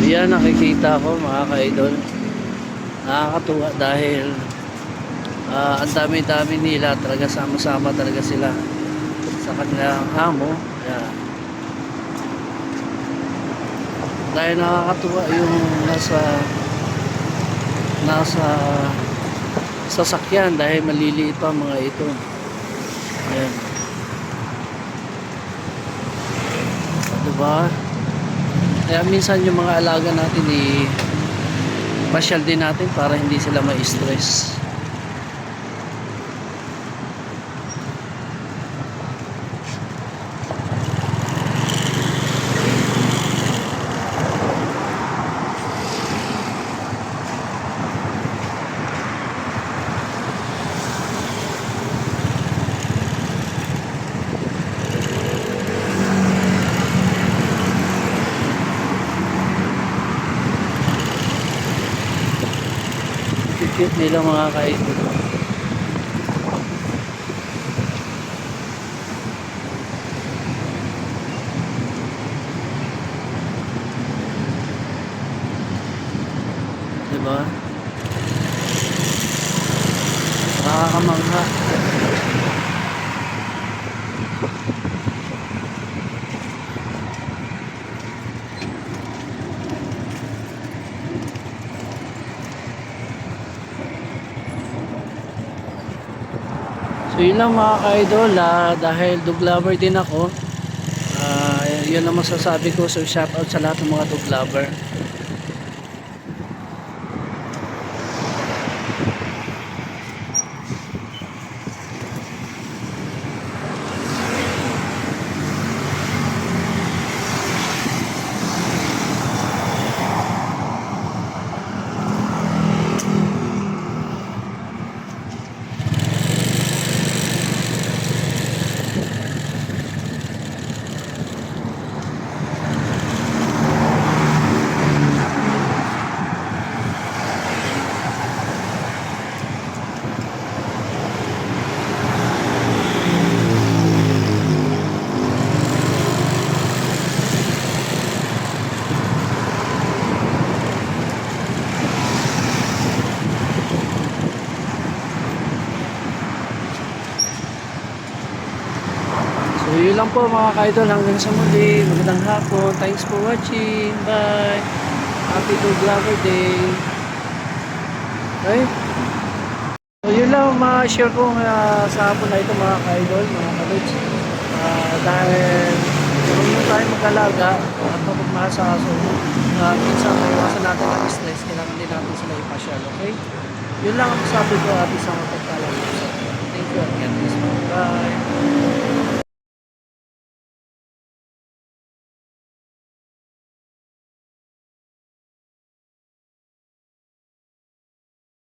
Yan nakikita ko mga ka-idol. Nakakatuwa dahil ang dami-dami nila, talaga sama-sama talaga sila sa kanilang amo. Yan. Dahil nakakatuwa yung nasa sasakyan dahil maliliit pa mga ito. Yan. Diba? Kaya minsan yung mga alaga natin pasyal din natin para hindi sila ma-stress. Cute nila mga ka-idol. Diba? Nakakamangha. So yun lang mga ka-idol, dahil dog lover din ako, yun ang masasabi ko. So shoutout sa lahat ng mga dog lover. So yun lang po mga ka-idol, hanggang sa muli. Magandang hapon. Thanks for watching. Bye. Happy Dog Lover Day. Okay? So yun lang ma-share ko sa hapon na ito mga ka-idol, mga ka-lods. Dahil marunong tayo mag-alaga at mapagmahal sa aso. Minsan maiwasan natin ang stress, kailangan din natin sila ipasyal. Okay? Yun lang ang sabi ko at isang mapagkalang. Thank you and God bless. Bye.